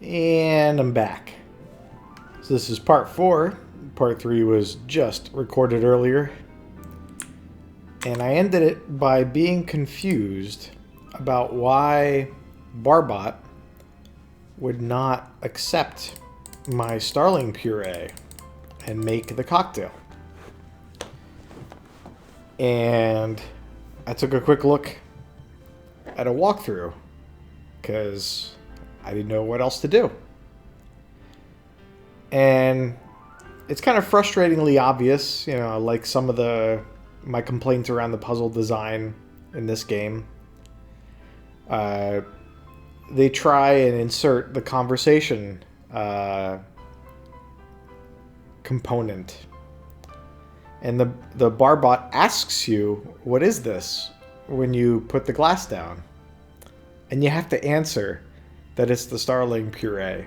And I'm back. So this is part 4. Part 3 was just recorded earlier. And I ended it by being confused about why Barbot would not accept my starling puree and make the cocktail. And I took a quick look at a walkthrough because I didn't know what else to do. And it's kind of frustratingly obvious, like some of my complaints around the puzzle design in this game. They try and insert the conversation component. And the Barbot asks you, what is this, when you put the glass down? And you have to answer that it's the starling puree.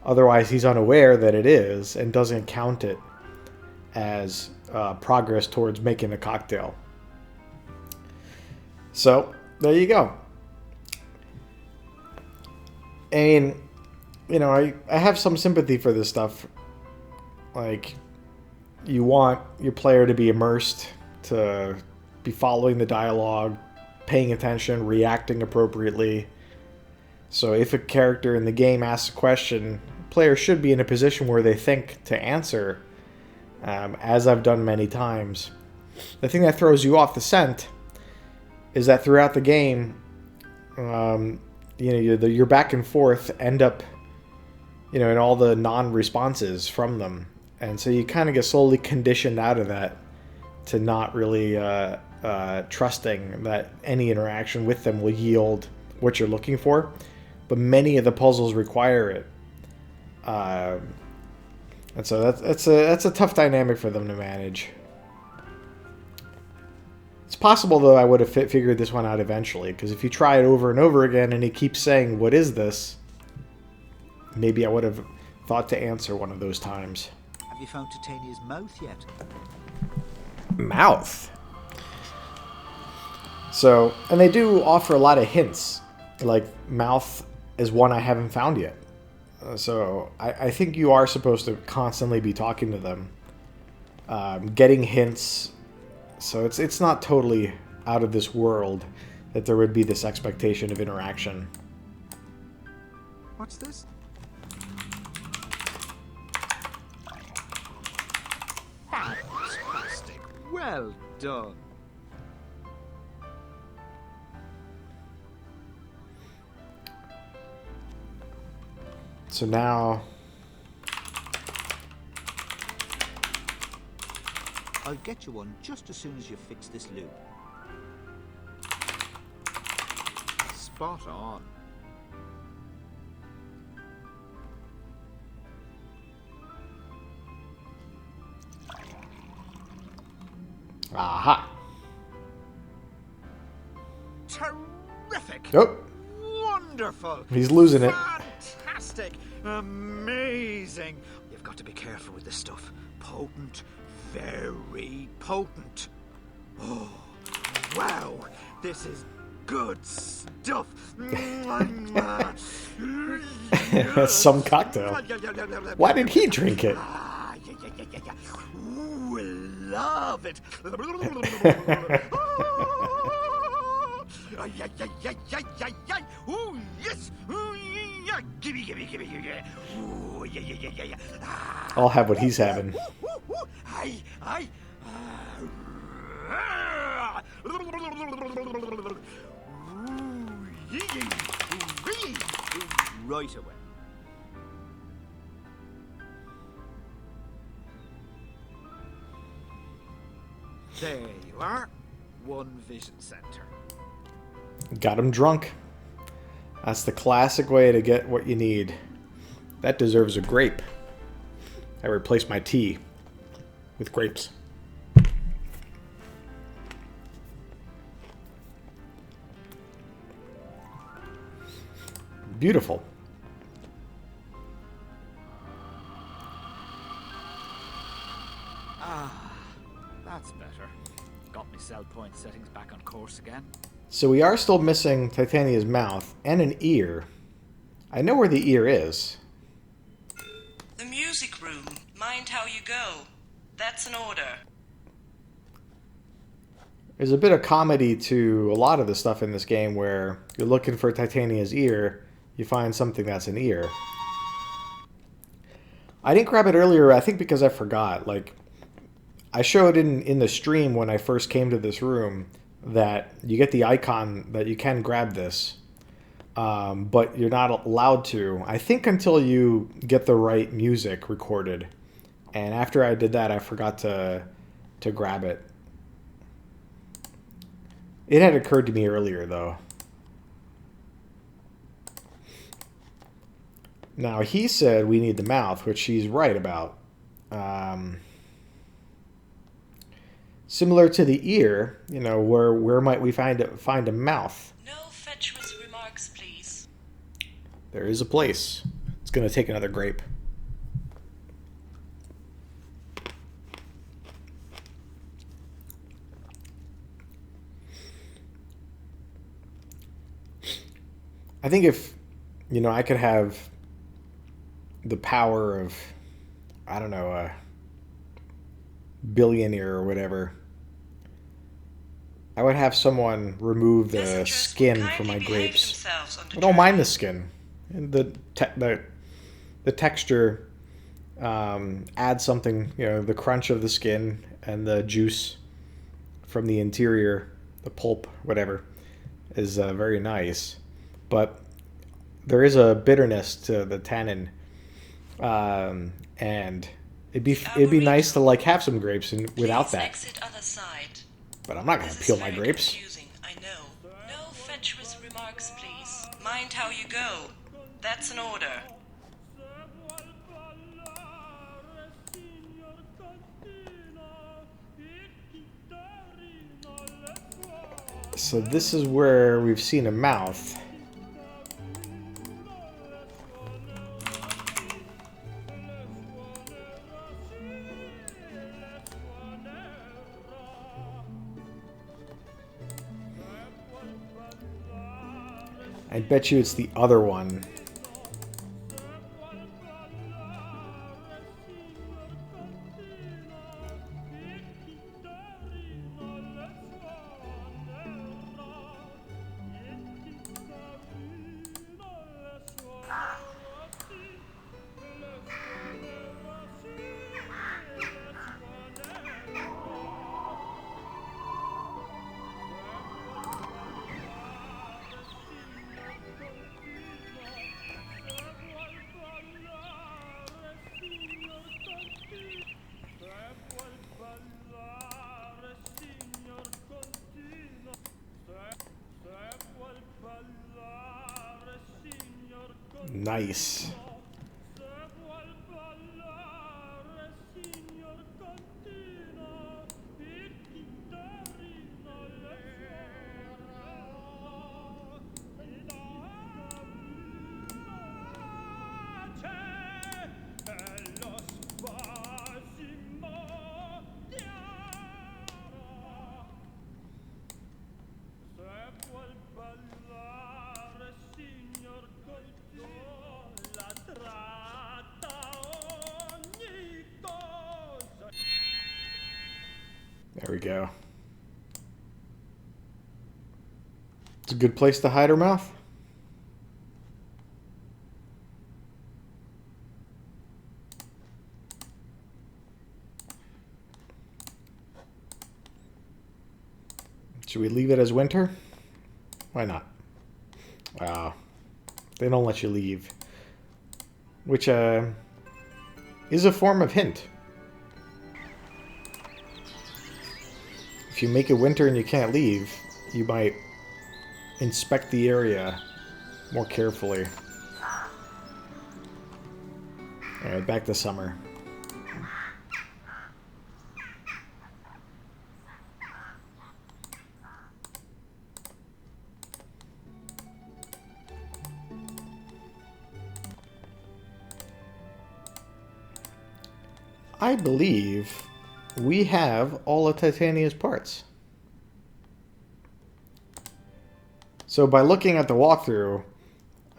Otherwise, he's unaware that it is and doesn't count it as progress towards making a cocktail. So, there you go. I mean, I have some sympathy for this stuff. Like, you want your player to be immersed, to be following the dialogue, paying attention, reacting appropriately. So if a character in the game asks a question, players should be in a position where they think to answer, as I've done many times. The thing that throws you off the scent is that throughout the game, your back and forth end up, in all the non-responses from them. And so you kind of get slowly conditioned out of that to not really trusting that any interaction with them will yield what you're looking for. But many of the puzzles require it. And so that's a tough dynamic for them to manage. It's possible, though, I would have figured this one out eventually, because if you try it over and over again and he keeps saying, what is this? Maybe I would have thought to answer one of those times. Have you found Titania's mouth yet? Mouth? So, and they do offer a lot of hints. Like, mouth is one I haven't found yet. So, I think you are supposed to constantly be talking to them. Getting hints. So, it's not totally out of this world that there would be this expectation of interaction. What's this? Fantastic. Well done. So now I'll get you one just as soon as you fix this loop. Spot on. aha. Terrific. Oh, Wonderful. he's losing it. Fantastic. Amazing. You've got to be careful with this stuff. Potent. Very potent. Oh, wow. This is good stuff. That's some cocktail. Why did he drink it? Ooh, love it. Ooh, yes. Ooh, yeah. Gimme. Ooh, yeah. I'll have what he's having. Aye. Right away. There you are. One vision center. Got him drunk. That's the classic way to get what you need. That deserves a grape. I replaced my tea with grapes. Beautiful. That's better. Got me cell point settings back on course again. So we are still missing Titania's mouth and an ear. I know where the ear is. The music room. Mind how you go. That's an order. There's a bit of comedy to a lot of the stuff in this game where you're looking for Titania's ear, you find something that's an ear. I didn't grab it earlier, I think because I forgot. Like, I showed in the stream when I first came to this room that you get the icon that you can grab this, but you're not allowed to, I think, until you get the right music recorded. And after I did that, I forgot to grab it. It had occurred to me earlier, though. Now, he said we need the mouth, which he's right about. Similar to the ear, you know, where might we find a mouth? No fatuous remarks, please. There is a place. It's going to take another grape. I think if, you know, I could have the power of, I don't know, a billionaire or whatever, I would have someone remove the skin from my grapes. I don't mind the skin. And the texture adds something, you know, the crunch of the skin and the juice from the interior, the pulp, whatever, is very nice. But there is a bitterness to the tannin, and it'd be nice to like have some grapes and without that. Exit other side. But I'm not gonna peel my grapes. Confusing, I know. No fatuous remarks, please. Mind how you go. That's an order. So this is where we've seen a mouth. I bet you it's the other one. Nice. There we go. It's a good place to hide her mouth. Should we leave it as winter? Why not? Wow. They don't let you leave. Which is a form of hint. If you make it winter and you can't leave, you might inspect the area more carefully. Alright, back to summer. I believe we have all of Titania's parts. So by looking at the walkthrough,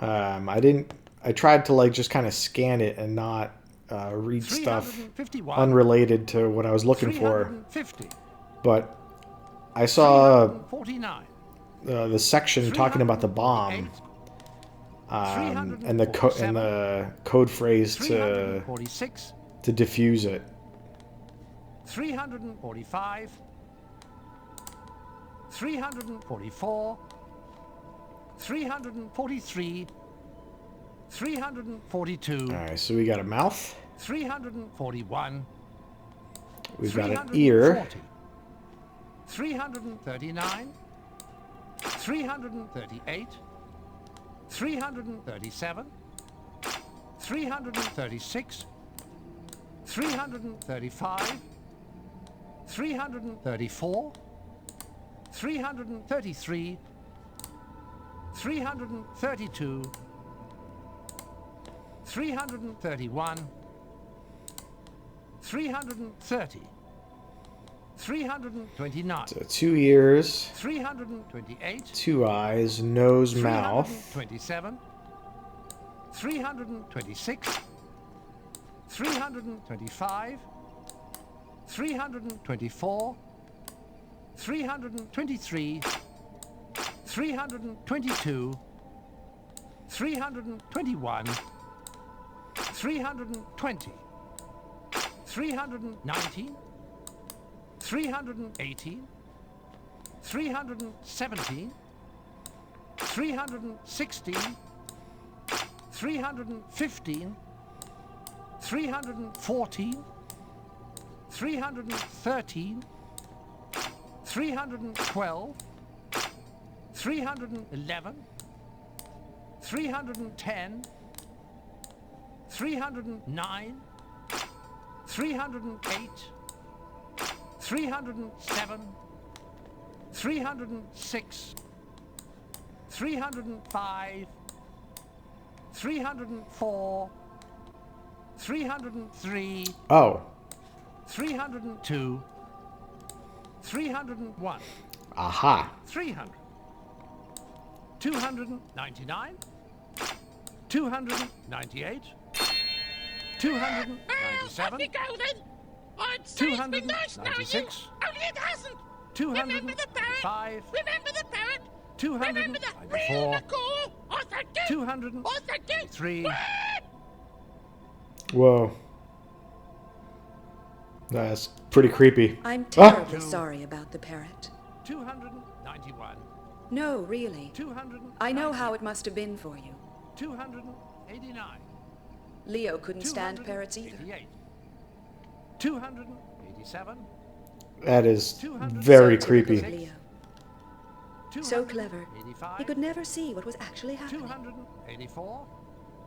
I didn't I tried to like just kind of scan it and not read stuff 351. unrelated to what I was looking for. 350. But I saw 349. the section talking about the bomb and the code phrase to 346. defuse it. 345. 344. 343. 342. All right, so we got a mouth. 341. We've got an ear. 339. 338. 337. 336. 335. 334. 333. 332. 331. 330. 329. So 2 ears, 328. 2 eyes, nose, mouth. 327. 326. 325. 324. 323. 322. 321. 320. 319. 318. 317. 316. 315. 314. 313. 312. 311. 310. 309. 308. 307. 306. 305. 304. 303. Oh, 302. 301. aha. 300. 299. 298. 297. Off you go then. I'd say it's been nice knowing you, 296. only it hasn't. Remember the parrot. 205. Remember the parrot. Remember the 294. real McCall. I thank you. 203. I thank you. Whoa. That's pretty creepy. I'm Ah! terribly sorry about the parrot. 291. No, really. 200. I know how it must have been for you. 289. Leo couldn't stand parrots either. 288. 287. That is very So creepy. typical of Leo. So clever. He could never see what was actually happening. 284.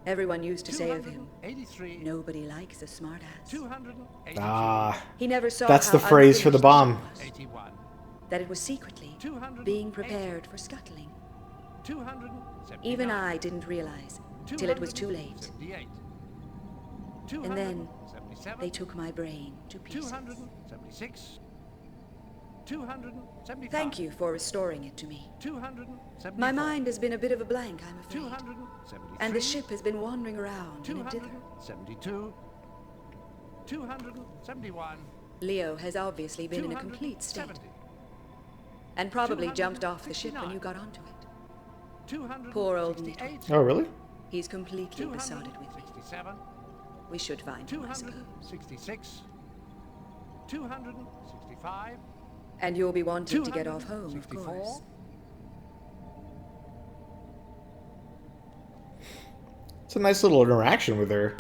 Everyone used to say of him, 283. nobody likes a smartass. 282. Ah, He never saw that's how the phrase for the unfinished bomb. it was, 81. that it was secretly 280. being prepared for scuttling. 279. Even I didn't realize till it was too late. 278. And then 277. they took my brain to pieces. 276. 275. Thank you for restoring it to me. 274. My mind has been a bit of a blank, I'm afraid. 273. And the ship has been wandering around in a dither. 272. 271. Leo has obviously been in a complete state 270. and probably jumped off the ship when you got onto it. 268. Poor old Nito. Oh, really? He's completely besotted with me. 267. We should find him, I suppose. 266. 265. And you'll be wanting to get off home, of 264. course. It's a nice little interaction with her.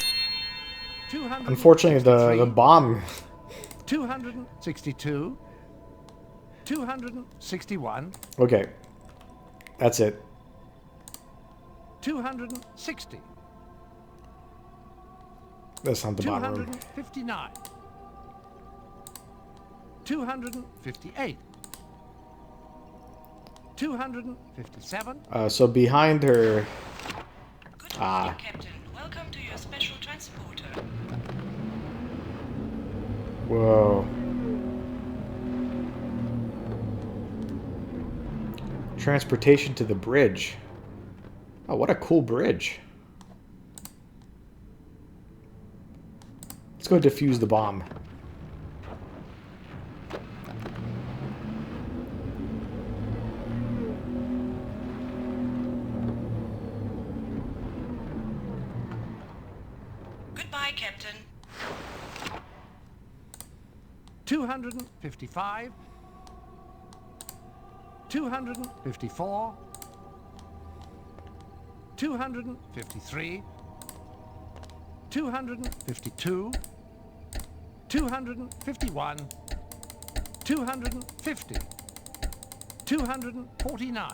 263. Unfortunately, the bomb. 262. 261. Okay, that's it. 260. That's not the bomb room. 259. 258. 257. So behind her. Good morning, Captain. Welcome to your special transporter. Whoa. Transportation to the bridge. Oh, what a cool bridge. Let's go defuse the bomb. Goodbye, Captain. 255, 254, 253, 252, 251, 250, 249,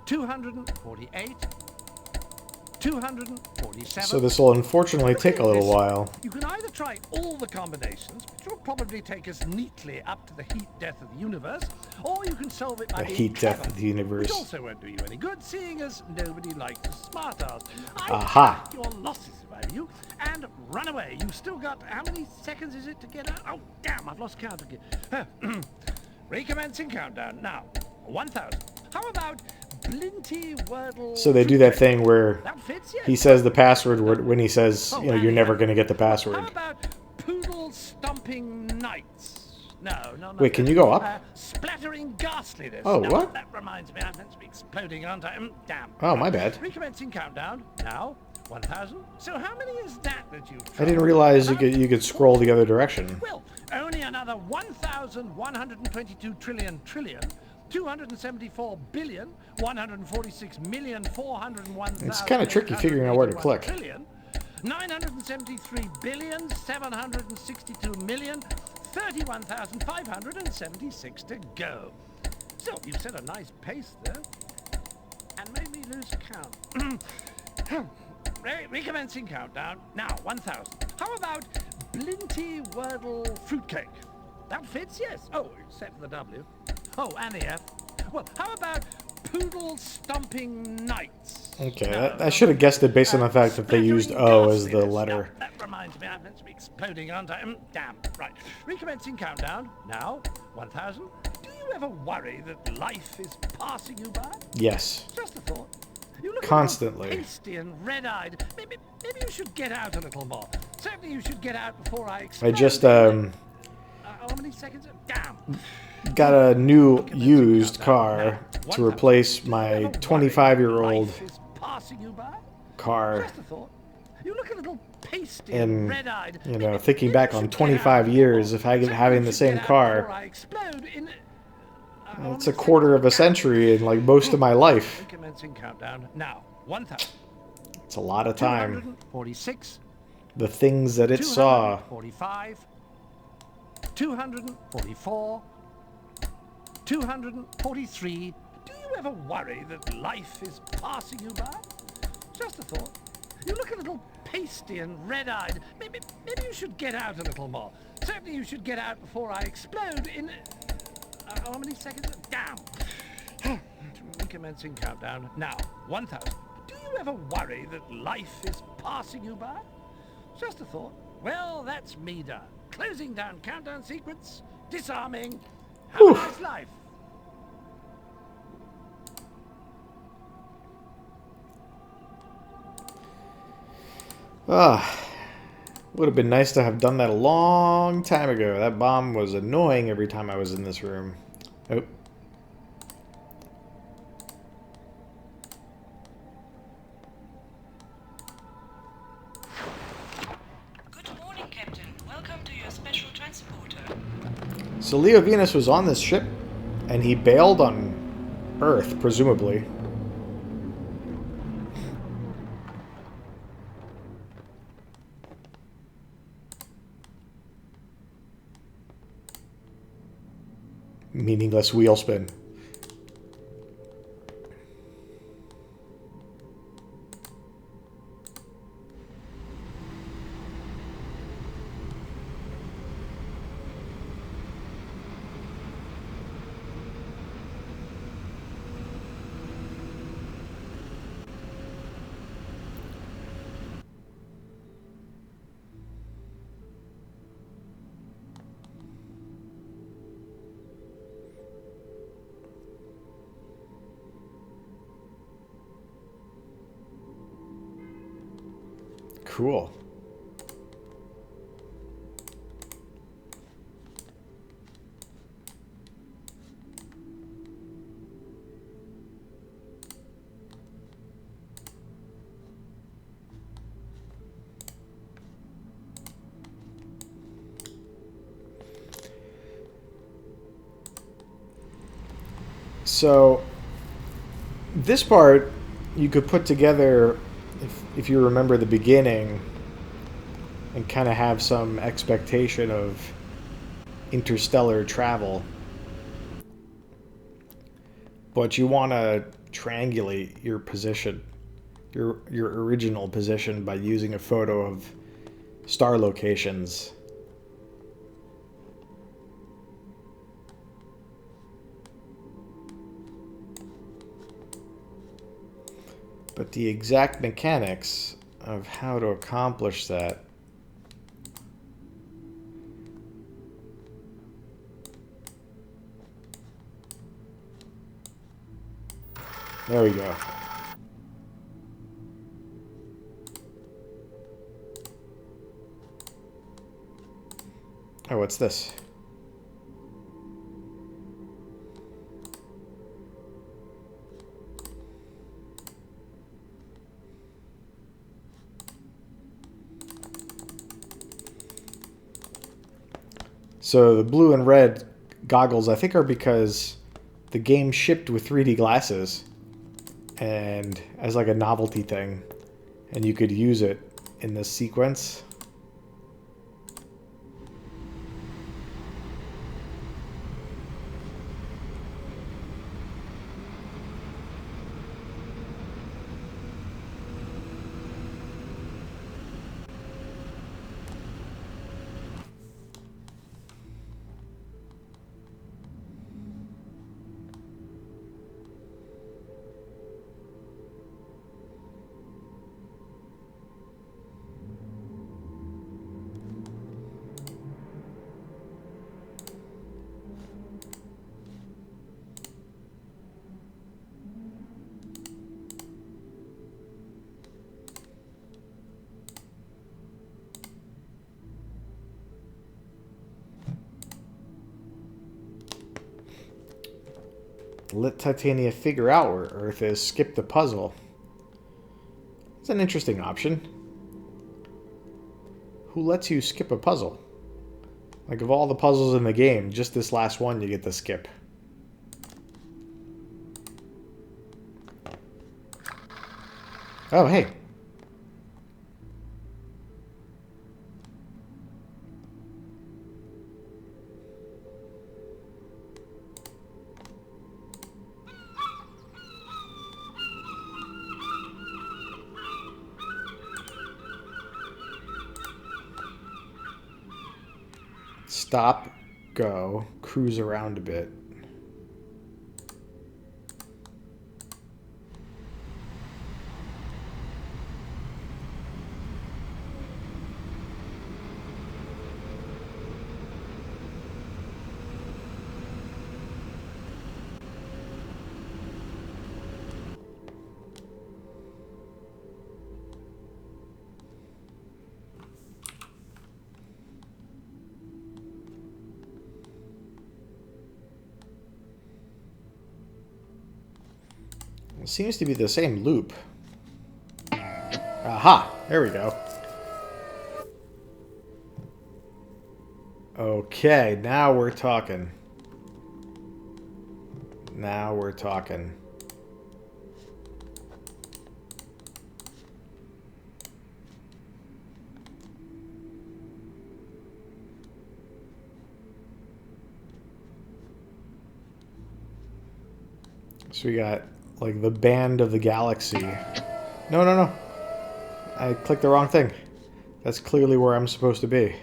248, 247. So this will unfortunately take a little while. You can either try all the combinations, which will probably take us neatly up to the heat death of the universe, or you can solve it by The being heat death clever, of the universe. which also won't do you any good, seeing as nobody likes a smartass. Aha. Your losses if I were you, and run away. You've still got, how many seconds is it to get out? Oh, damn, I've lost count again. Recommencing countdown. Now, 1,000. How about Blinty Wordle? So they do that thing where That fits, yes. he says the password when he says, you know, you're never going to get the How password. about Poodle Stomping Knights? No. Wait, can you go up? Splattering Ghastliness. Oh, No, what? That reminds me, I'm meant to be exploding, aren't I? Damn. Oh, my bad. Recommencing countdown. Now, 1,000. So how many is that you've I didn't tried? realize you could scroll the other direction. Well, only another 1,122 trillion, 274 billion, 146 million, 401. It's kind of tricky figuring out where to click. 973 billion, 762 million, 31,576 to go. So you've set a nice pace there, and made me lose count. Recommencing countdown. Now, 1,000. How about Blinty Wordle Fruitcake? That fits, yes. Oh, except for the W. Oh, and the F. Well, how about Poodle Stomping Knights? Okay, I should have guessed it based on the fact that they used O as the letter. That reminds me, I'm meant to be exploding, aren't I? Damn. Right. Recommencing countdown. Now, 1,000. Do you ever worry that life is passing you by? Yes. Just a thought. You look Constantly. a little pasty and red-eyed. Maybe you should get out a little more. Certainly you should get out before I explode. I just how many seconds? Damn. got a new used car to replace my 25-year-old Life is passing you by? car. Just a thought. You look a little pasty And, red-eyed. you know, thinking back on 25 years of having the same car, it's a quarter of a century in like most of my life. Recommencing countdown. Now, 1,000. It's a lot of time. 246. The things that it saw. 245. 244. 243. Do you ever worry that life is passing you by? Just a thought. You look a little pasty and red-eyed. Maybe you should get out a little more. Certainly you should get out before I explode in... how many seconds? Damn. Recommencing countdown. Now, 1,000. Do you ever worry that life is passing you by? Just a thought. Well, that's me done. Closing down countdown sequence. Disarming. Have a nice life. Would have been nice to have done that a long time ago. That bomb was annoying every time I was in this room. Oh. Good morning, Captain. Welcome to your special transporter. So Leo Venus was on this ship, and he bailed on Earth, presumably. Meaningless wheel spin. Cool. So this part you could put together if you remember the beginning and kind of have some expectation of interstellar travel. But you want to triangulate your position, your original position, by using a photo of star locations. But the exact mechanics of how to accomplish that, there we go. Oh, what's this? So the blue and red goggles, I think, are because the game shipped with 3D glasses and as like a novelty thing, and you could use it in this sequence. Let Titania figure out where Earth is. Skip the puzzle. It's an interesting option. Who lets you skip a puzzle? Like, of all the puzzles in the game, just this last one you get to skip. Oh, hey. Stop, go, cruise around a bit. It seems to be the same loop. Aha! There we go. Okay, now we're talking. Now we're talking. So we got like the band of the galaxy. No, no, no. I clicked the wrong thing. That's clearly where I'm supposed to be.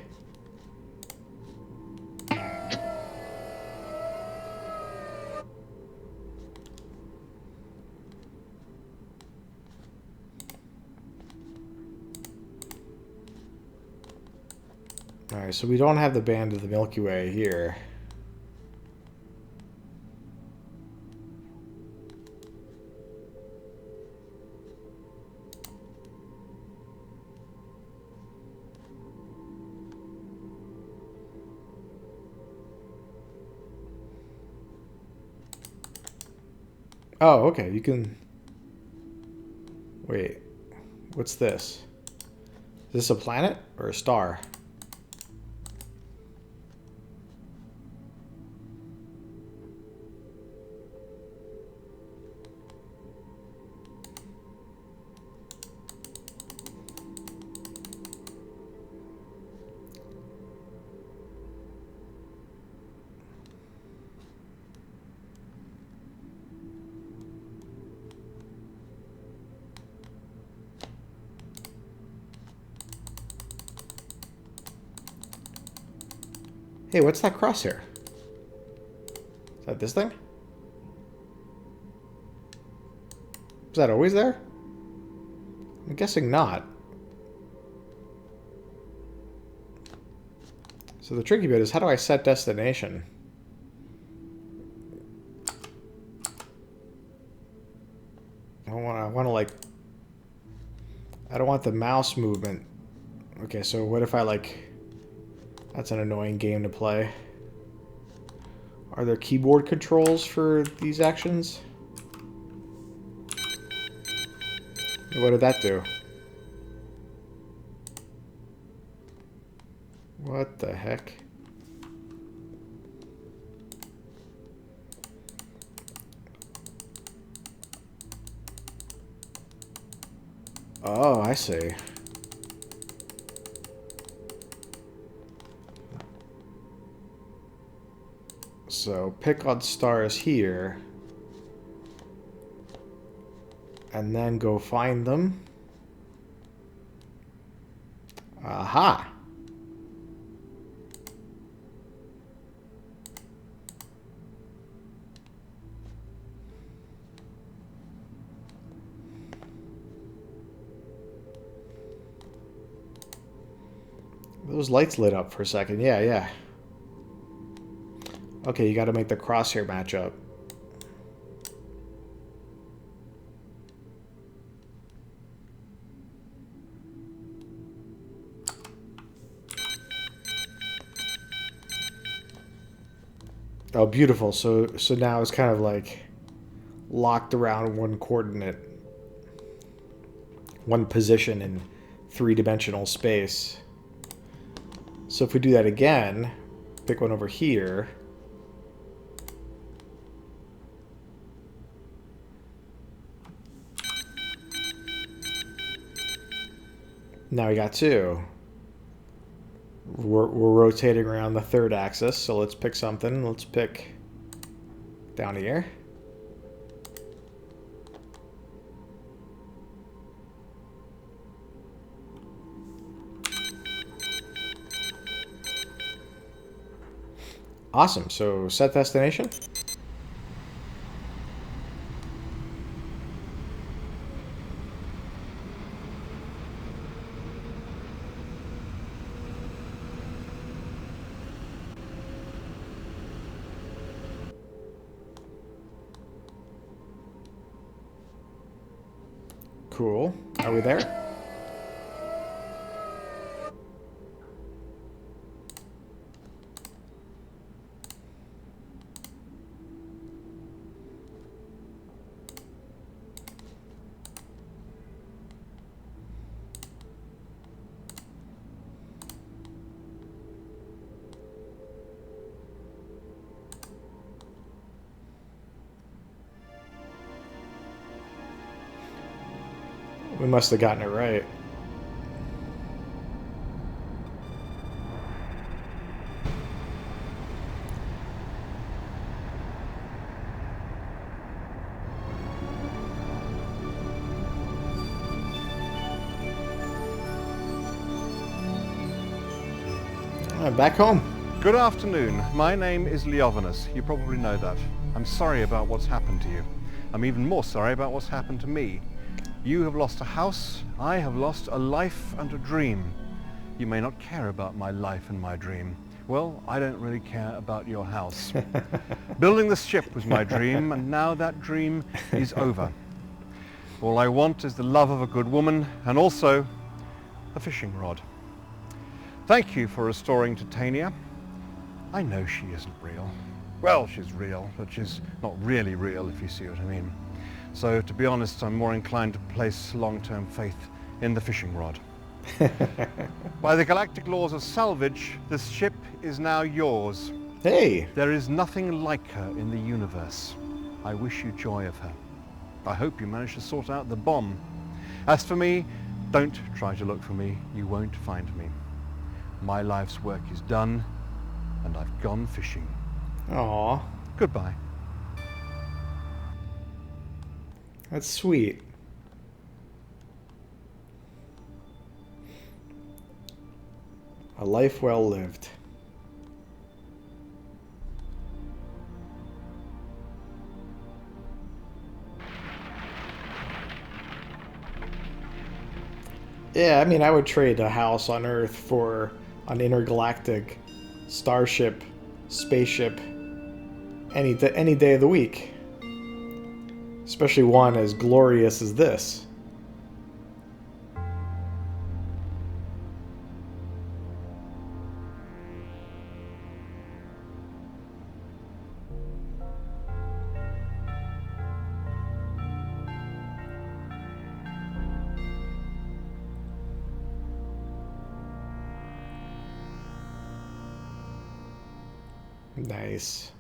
Alright, so we don't have the band of the Milky Way here. Oh, okay, you can... Wait, what's this? Is this a planet or a star? Hey, what's that crosshair? Is that this thing? Is that always there? I'm guessing not. So the tricky bit is, how do I set destination? I want to like... I don't want the mouse movement. Okay, so what if I like... That's an annoying game to play. Are there keyboard controls for these actions? What did that do? What the heck? Oh, I see. So pick on stars here. And then go find them. Aha! Those lights lit up for a second. Yeah, yeah. Okay, you got to make the crosshair match up. Oh, beautiful. So now it's kind of like locked around one coordinate, one position in three-dimensional space. So if we do that again, pick one over here. Now we got two. We're rotating around the third axis, so let's pick something. Let's pick down here. Awesome. So set destination. Cool. Are we there? We must have gotten it right. Back home. Good afternoon. My name is Leovanus. You probably know that. I'm sorry about what's happened to you. I'm even more sorry about what's happened to me. You have lost a house. I have lost a life and a dream. You may not care about my life and my dream. Well, I don't really care about your house. Building this ship was my dream, and now that dream is over. All I want is the love of a good woman, and also a fishing rod. Thank you for restoring Titania. I know she isn't real. Well, she's real, but she's not really real, if you see what I mean. So, to be honest, I'm more inclined to place long-term faith in the fishing rod. By the galactic laws of salvage, this ship is now yours. Hey! There is nothing like her in the universe. I wish you joy of her. I hope you manage to sort out the bomb. As for me, don't try to look for me. You won't find me. My life's work is done, and I've gone fishing. Aw. Goodbye. That's sweet. A life well lived. Yeah, I mean, I would trade a house on Earth for an intergalactic starship, spaceship, any day of the week. Especially one as glorious as this. Nice.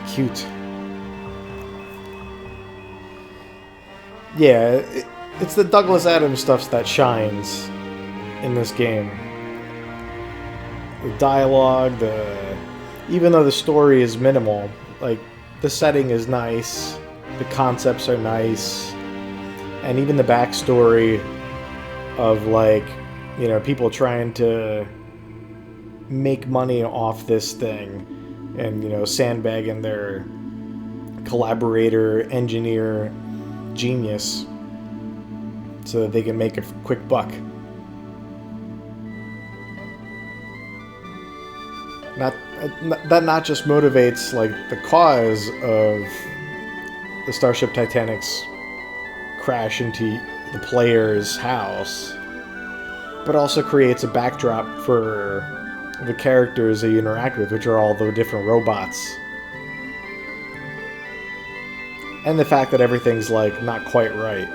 Cute. Yeah, it's the Douglas Adams stuff that shines in this game. The dialogue, even though the story is minimal, like the setting is nice, the concepts are nice, and even the backstory of like, you know, people trying to make money off this thing and, you know, sandbagging their collaborator, engineer, genius so that they can make a quick buck. That not just motivates like the cause of the Starship Titanic's crash into the player's house, but also creates a backdrop for the characters that you interact with, which are all the different robots. And the fact that everything's like not quite right.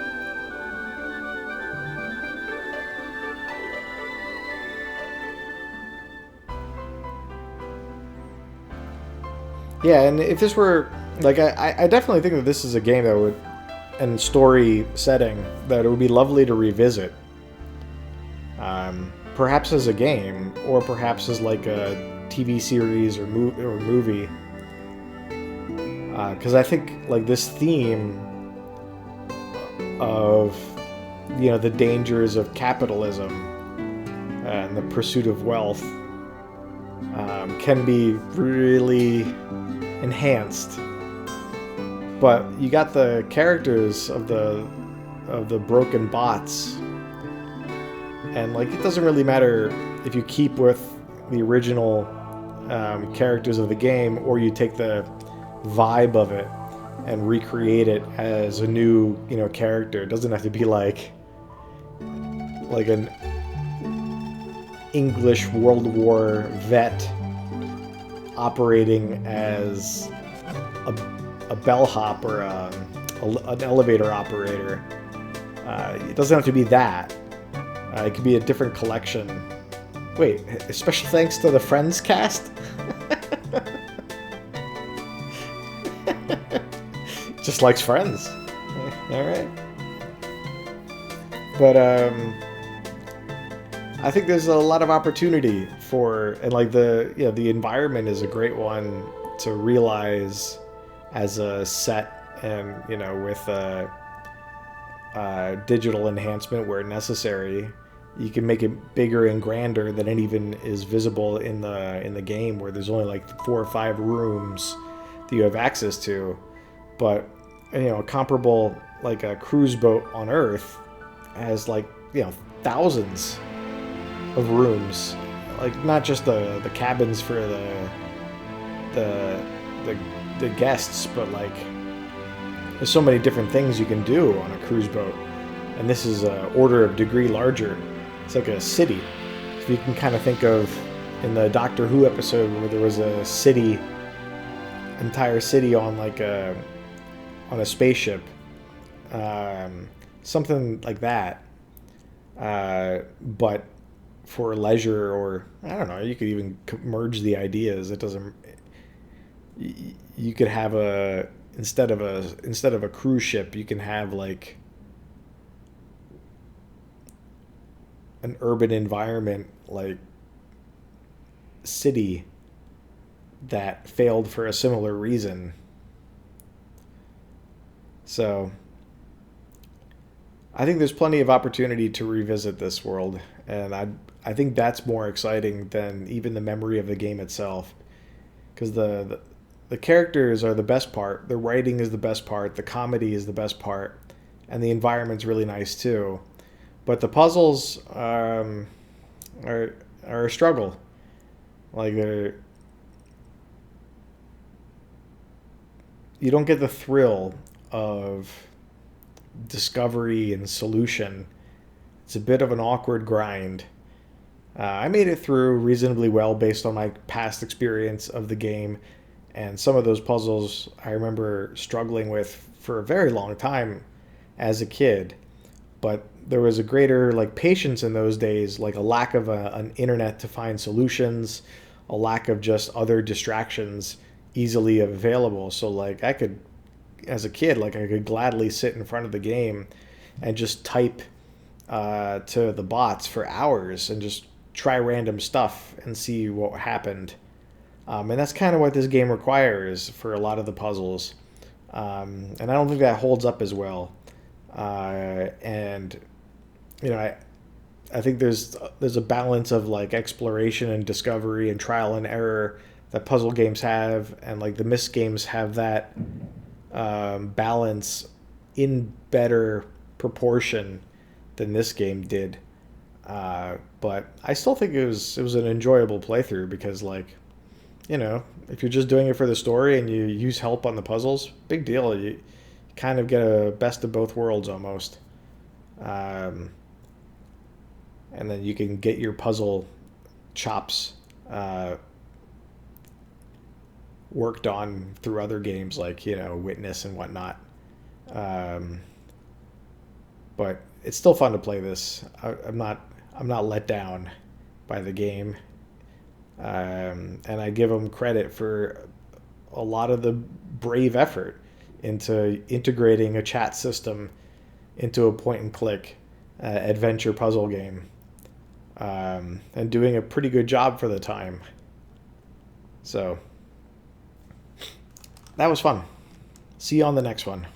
Yeah, and if this were like, I definitely think that this is a game that would, and story setting, that it would be lovely to revisit. Perhaps as a game, or perhaps as like a TV series or movie. Because I think like this theme of, you know, the dangers of capitalism and the pursuit of wealth can be really enhanced. But you got the characters of the broken bots, and like it doesn't really matter if you keep with the original characters of the game, or you take the vibe of it and recreate it as a new, you know, character. It doesn't have to be like an English World War vet operating as a bellhop or an elevator operator. It doesn't have to be that. It could be a different collection. Wait, special thanks to the Friends cast? Just likes Friends. Alright. But, I think there's a lot of opportunity for, and like the environment is a great one to realize as a set, and, you know, with digital enhancement where necessary, you can make it bigger and grander than it even is visible in the game, where there's only like 4 or 5 rooms that you have access to. But, you know, comparable, like a cruise boat on Earth has, like, you know, thousands of rooms, like not just the cabins for the guests, but like there's so many different things you can do on a cruise boat, and this is an order of degree larger. It's like a city. So you can kind of think of in the Doctor Who episode where there was a city, entire city on like on a spaceship, something like that, but for leisure, or I don't know, you could even merge the ideas. It doesn't. You could have instead of a cruise ship, you can have like an urban environment, like city that failed for a similar reason. So I think there's plenty of opportunity to revisit this world, and I think that's more exciting than even the memory of the game itself, because the characters are the best part. The writing is the best part. The comedy is the best part, and the environment's really nice too. But the puzzles are a struggle. Like you don't get the thrill of discovery and solution. It's a bit of an awkward grind. I made it through reasonably well based on my past experience of the game, and some of those puzzles I remember struggling with for a very long time as a kid. But there was a greater like patience in those days, like a lack of an internet to find solutions, a lack of just other distractions easily available. So like I could, as a kid, like I could gladly sit in front of the game and just type to the bots for hours and just try random stuff and see what happened. And that's kind of what this game requires for a lot of the puzzles. And I don't think that holds up as well. And you know, I think there's a balance of like exploration and discovery and trial and error that puzzle games have, and like the Myst games have that balance in better proportion than this game did. But I still think it was an enjoyable playthrough because, like, you know, if you're just doing it for the story and you use help on the puzzles, big deal. You kind of get a best of both worlds almost. And then you can get your puzzle chops worked on through other games like, you know, Witness and whatnot. But it's still fun to play this. I'm not let down by the game. And I give them credit for a lot of the brave effort into integrating a chat system into a point and click adventure puzzle game. And doing a pretty good job for the time. So that was fun. See you on the next one.